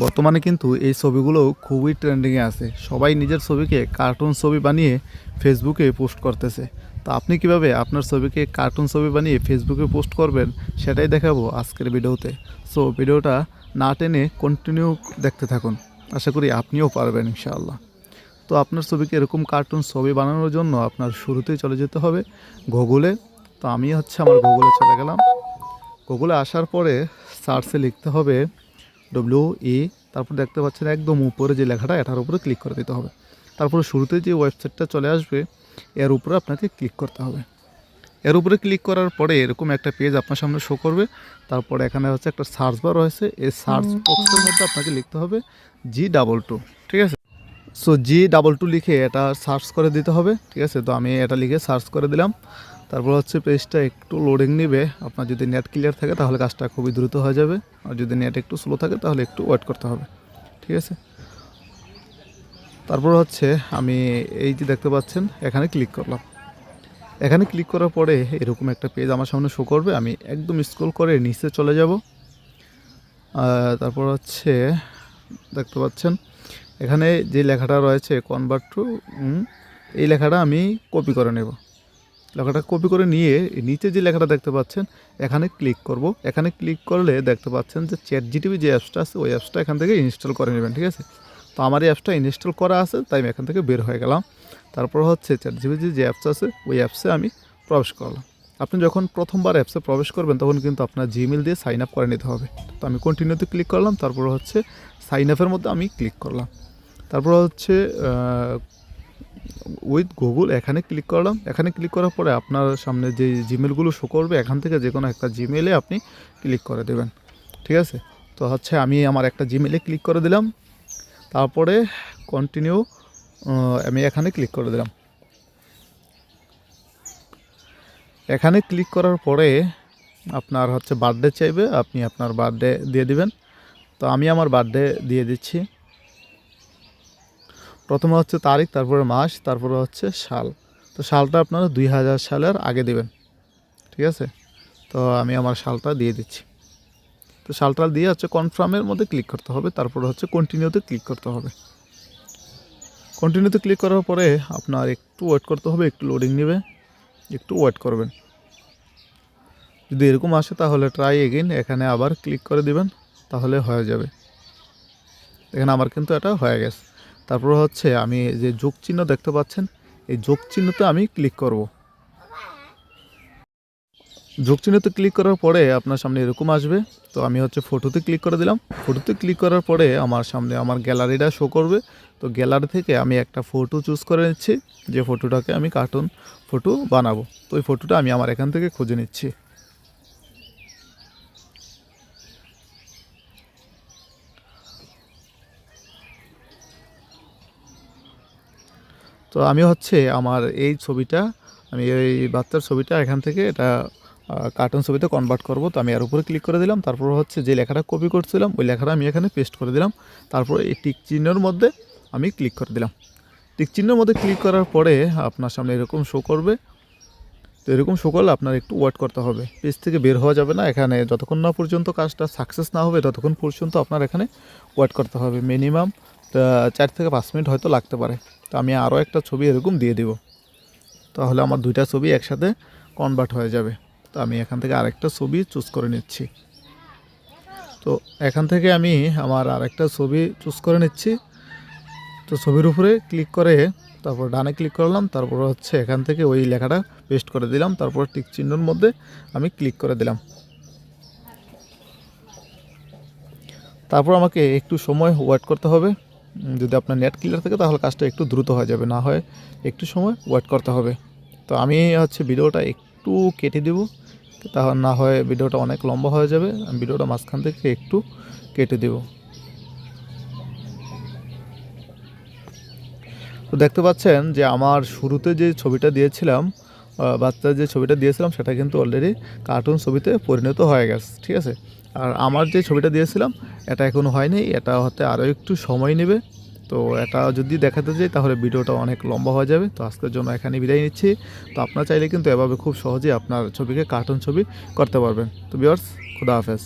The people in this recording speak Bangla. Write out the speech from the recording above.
বর্তমানে কিন্তু এই ছবিগুলো খুবই ট্রেন্ডিংয়ে আছে। সবাই নিজের ছবিকে কার্টুন ছবি বানিয়ে ফেসবুকে পোস্ট করতেছে। তো আপনি কিভাবে আপনার ছবিকে কার্টুন ছবি বানিয়ে ফেসবুকে পোস্ট করবেন সেটাই দেখাবো আজকের ভিডিওতে। সো ভিডিওটা না টেনে কন্টিনিউ দেখতে থাকুন, আশা করি আপনিও পারবেন ইনশাআল্লাহ। তো আপনার ছবিকে এরকম কার্টুন ছবি বানানোর জন্য আপনার শুরুতেই চলে যেতে হবে গুগলে। তো আমি আমার গুগলে চলে গেলাম। গুগলে আসার পরে সার্চে লিখতে হবে ডব্লিউ তারপর দেখতে পাচ্ছেন একদম উপরে যে লেখাটা এটার উপরে ক্লিক করে দিতে হবে। তারপরে শুরুতে যে ওয়েবসাইটটা চলে আসবে এর উপরে আপনাকে ক্লিক করতে হবে। এর উপরে ক্লিক করার পরে এরকম একটা পেজ আপনার সামনে শো করবে। তারপরে এখানে একটা সার্চ বার রয়েছে, এই সার্চ বক্সের মধ্যে আপনাকে লিখতে হবে G22, ঠিক আছে। সো G22 লিখে এটা সার্চ করে দিতে হবে, ঠিক আছে। তো আমি এটা লিখে সার্চ করে দিলাম। তারপর পেজটা একটু লোডিং নেবে। আপনার যদি নেট ক্লিয়ার থাকে তাহলে কাজটা খুবই দ্রুত হয়ে যাবে, আর যদি নেট একটু স্লো থাকে তাহলে একটু ওয়েট করতে হবে, ঠিক আছে। তারপর আমি এই যে দেখতে পাচ্ছেন এখানে ক্লিক করলাম। এখানে ক্লিক করার পরে এরকম একটা পেজ আমার সামনে শো করবে। আমি একদম স্ক্রল করে নিচে চলে যাব। তারপর দেখতে পাচ্ছেন এখানে যে লেখাটা রয়েছে কনভার্ট টু, এই লেখাটা আমি কপি করে নেব। লেখাটা কপি করে নিয়ে নিচে যে লেখাটা দেখতে পাচ্ছেন এখানে ক্লিক করব। এখানে ক্লিক করলে দেখতে পাচ্ছেন যে ChatGPT যে অ্যাপসটা আছে ওই অ্যাপসটা এখান থেকে ইনস্টল করে নেবেন, ঠিক আছে। তো আমার এই অ্যাপসটা ইনস্টল করা আছে, তাই আমি এখান থেকে বের হয়ে গেলাম। তারপর ChatGPT যে অ্যাপস আছে ওই অ্যাপসে আমি প্রবেশ করলাম। আপনি যখন প্রথমবার অ্যাপসে প্রবেশ করবেন তখন কিন্তু আপনার জিমেল দিয়ে সাইন আপ করে নিতে হবে। তো আমি কন্টিনিউতে ক্লিক করলাম। তারপর সাইন আপের মধ্যে আমি ক্লিক করলাম। তারপর উইথ গুগল এখানে ক্লিক করলাম। এখানে ক্লিক করার পরে আপনার সামনে যে জিমেলগুলো শো করবে এখান থেকে যে কোনো একটা জিমেলে আপনি ক্লিক করে দেবেন, ঠিক আছে। তো আমি আমার একটা জিমেলে ক্লিক করে দিলাম। তারপরে কন্টিনিউ আমি এখানে ক্লিক করে দিলাম। এখানে ক্লিক করার পরে আপনার বার্থডে চাইবে, আপনি আপনার বার্থডে দিয়ে দিবেন। তো আমি আমার বার্থডে দিয়ে দিচ্ছি। প্রথমে তারিখ, তারপরে মাস, তারপরে সাল। তো সালটা আপনারা 2000 সালের আগে দেবেন, ঠিক আছে। তো আমি আমার সালটা দিয়ে দিচ্ছি। তো সালটা দিয়ে কনফার্মের মধ্যে ক্লিক করতে হবে। তারপরে কন্টিনিউতে ক্লিক করতে হবে। কন্টিনিউতে ক্লিক করার পরে আপনার একটু ওয়েট করতে হবে, একটু লোডিং নেবে, একটু ওয়েট করবেন। যদি এরকম আসে তাহলে ট্রাই এগেইন, এখানে আবার ক্লিক করে দিবেন, তাহলে হয়ে যাবে। এখানে আমার কিন্তু এটা হয়ে গেছে। তারপর আমি যে যোগ চিহ্ন দেখতে পাচ্ছেন এই যোগ চিহ্নতে আমি ক্লিক করব। যোগ চিহ্নতে ক্লিক করার পরে আপনার সামনে এরকম আসবে। তো আমি ফটোতে ক্লিক করে দিলাম। ফটোতে ক্লিক করার পরে আমার সামনে আমার গ্যালারিটা শো করবে। তো গ্যালারি থেকে আমি একটা ফটো চুজ করে নিচ্ছি, যে ফটোটাকে আমি কার্টুন ফটো বানাবো। তো ওই ফটোটা আমি আমার এখান থেকে খুঁজে নিচ্ছি। তো আমি আমার এই ছবিটা, আমি এই বাচ্চার ছবিটা এখান থেকে এটা কার্টুন ছবিতে কনভার্ট করব। তো আমি এর উপরে ক্লিক করে দিলাম। তারপর যে লেখাটা কপি করছিলাম ওই লেখাটা আমি এখানে পেস্ট করে দিলাম। তারপর এই টিক চিহ্নের মধ্যে আমি ক্লিক করে দিলাম। টিক চিহ্নের মধ্যে ক্লিক করার পরে আপনার সামনে এরকম শো করবে। তো এরকম শো করলে আপনার একটু ওয়েট করতে হবে, পেজ থেকে বের হওয়া যাবে না। এখানে যতক্ষণ না পর্যন্ত কাজটা সাকসেস না হবে ততক্ষণ পর্যন্ত আপনার এখানে ওয়েট করতে হবে। মিনিমাম 4 থেকে 5 মিনিট হয়তো লাগতে পারে। তো আমি আরও একটা ছবি এরকম দিয়ে দিব, তাহলে আমার দুইটা ছবি একসাথে কনভার্ট হয়ে যাবে। তো আমি এখান থেকে আরেকটা ছবি চুজ করে নিচ্ছি। তো এখান থেকে আমি আমার আরেকটা ছবি চুজ করে নিচ্ছি। তো ছবির উপরে ক্লিক করে তারপর ডানে ক্লিক করলাম। তারপর এখান থেকে ওই লেখাটা পেস্ট করে দিলাম। তারপর টিক চিহ্নের মধ্যে আমি ক্লিক করে দিলাম। তারপর আমাকে একটু সময় ওয়েট করতে হবে। যদি আপনার নেট ক্লিয়ার থাকে তাহলে কাজটা একটু দ্রুত হয়ে যাবে, না হয় একটু সময় ওয়েট করতে হবে। তো আমি ভিডিওটা একটু কেটে দেব, তাহলে না হয় ভিডিওটা অনেক লম্বা হয়ে যাবে। আমি ভিডিওটা মাঝখান থেকে একটু কেটে দেব। তো দেখতে পাচ্ছেন যে আমার শুরুতে যে ছবিটা দিয়েছিলাম, বাচ্চার যে ছবিটা দিয়েছিলাম সেটা কিন্তু অলরেডি কার্টুন ছবিতে পরিণত হয়ে গেছে, ঠিক আছে। আর আমার যে ছবিটা দিয়েছিলাম এটা এখনও হয়নি, এটা আরও একটু সময় নেবে। তো এটা যদি দেখাতে যাই তাহলে ভিডিওটা অনেক লম্বা হয়ে যাবে। তো আজকের জন্য এখানে বিদায় নিচ্ছি। তো আপনারা চাইলে কিন্তু এভাবে খুব সহজেই আপনার ছবিকে কার্টুন ছবি করতে পারবেন। তো ভিউয়ার্স, খুদা হাফেজ।